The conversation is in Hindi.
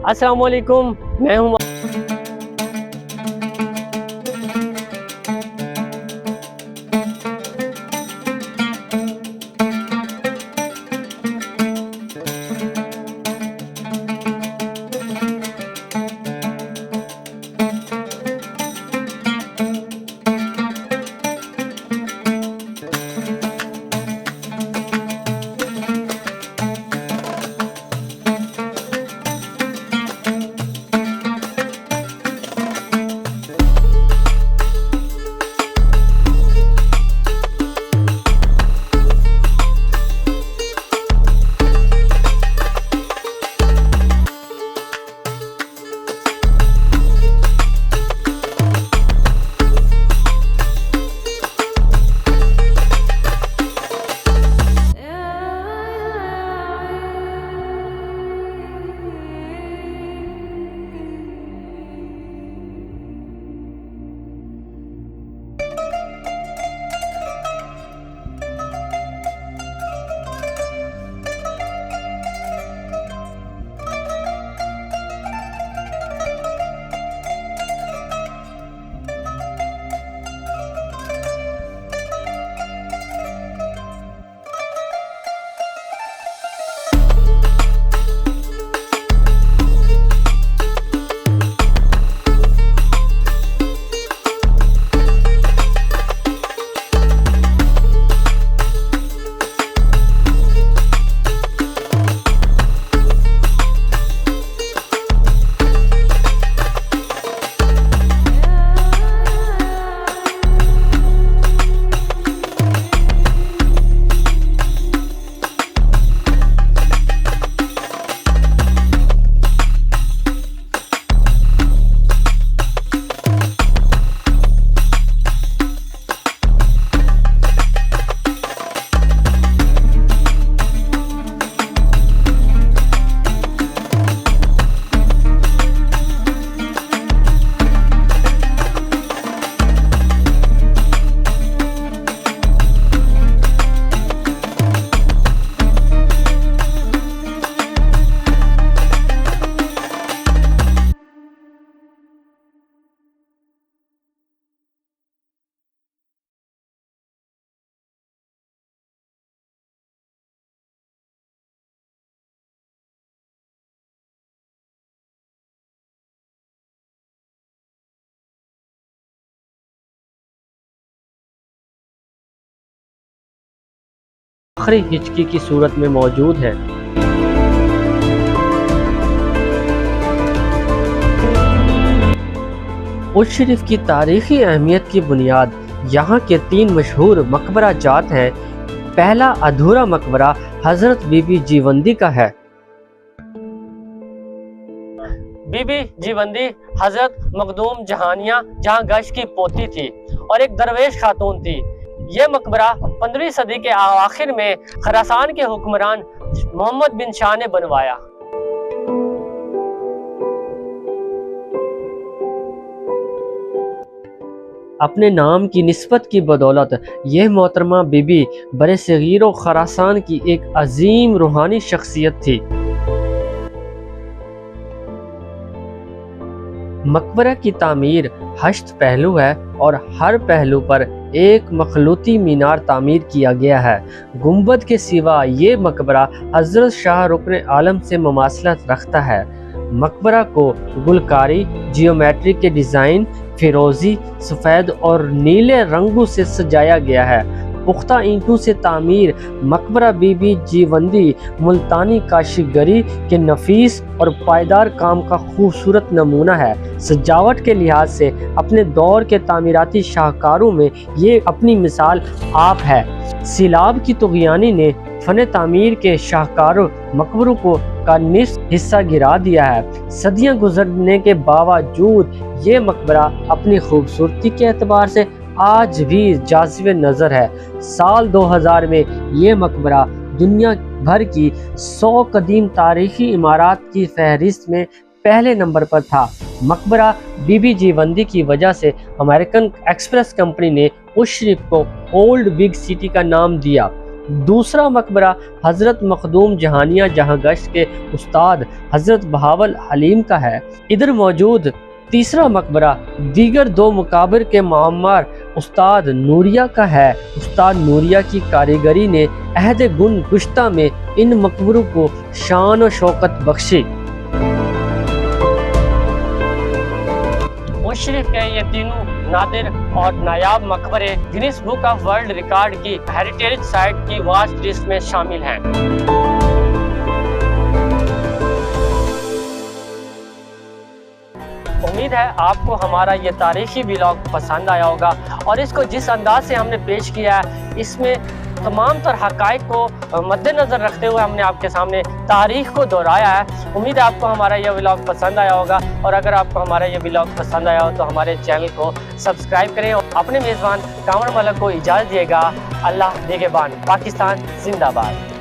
अस्सलाम वालेकुम, मैं हूँ। आखिरी हिचकी की सूरत में मौजूद है। उर्स शरीफ की तारीखी अहमियत की बुनियाद यहाँ के 3 मशहूर मकबरा जात हैं। पहला अधूरा मकबरा हजरत बीबी जीवंदी का है। बीबी जीवंदी हजरत मखदूम जहानिया जहाँ गश की पोती थी और एक दरवेश खातून थी। यह मकबरा 15वीं सदी के आखिर में खरासान के हुक्मरान मोहम्मद बिन शाह ने बनवाया। अपने नाम की निस्बत की बदौलत यह मोहतरमा बीबी बरसगीर व खरासान की एक अजीम रूहानी शख्सियत थी। मकबरा की तामीर 8 पहलू है और हर पहलू पर एक मखलूती मीनार तामीर किया गया है। गुंबद के सिवा ये मकबरा हजरत शाह रुकन आलम से मुमासलत रखता है। मकबरा को गुलकारी, जियोमेट्री के डिज़ाइन, फिरोजी, सफ़ेद और नीले रंगों से सजाया गया है। पुख्ता ईंटों से तामीर मकबरा बीबी जीवंदी मुल्तानी काशीगरी के नफीस और पायदार काम का खूबसूरत नमूना है। सजावट के लिहाज से अपने दौर के तामीराती शाहकारों में ये अपनी मिसाल आप है। सिलाब की तुग़यानी ने फ़न तामीर के शाहकारों मकबरों को का निस्फ हिस्सा गिरा दिया है। सदियां गुजरने के बावजूद ये मकबरा अपनी खूबसूरती के एतबार से आज भी जाज़िब नज़र है। साल 2000 में ये मकबरा दुनिया भर की 100 कदीम तारीखी इमारत की फहरिस्त में पहले नंबर पर था। मकबरा बीबी जीवंदी की वजह से अमेरिकन एक्सप्रेस कंपनी ने उस शरीफ को ओल्ड बिग सिटी का नाम दिया। दूसरा मकबरा हज़रत मखदूम जहानिया जहां गश्त के उस्ताद हज़रत बहावल हलीम का है। इधर मौजूद तीसरा मकबरा दीगर दो मकाबिर के मामर उस्ताद नूरिया का है। उस्ताद नूरिया की कारीगरी ने अहद गुन गुश्ता में इन मकबरों को शान और शौकत बख्शी। मुशर्रफ के ये तीनों नादिर और नायाब मकबरे Guinness book of world record की हेरिटेज साइट की वास्ट लिस्ट में शामिल हैं। उम्मीद है आपको हमारा ये तारीखी व्लॉग पसंद आया होगा और इसको जिस अंदाज से हमने पेश किया है इसमें तमाम तर हक़ाइक़ को मद्देनज़र रखते हुए हमने आपके सामने तारीख़ को दोहराया है। उम्मीद है आपको हमारा यह व्लॉग पसंद आया होगा और अगर आपको हमारा यह व्लॉग पसंद आया हो तो हमारे चैनल को सब्सक्राइब करें और अपने मेज़बान कामर मलक को इजाज़त दिएगा। अल्लाह निगहबान। पाकिस्तान जिंदाबाद।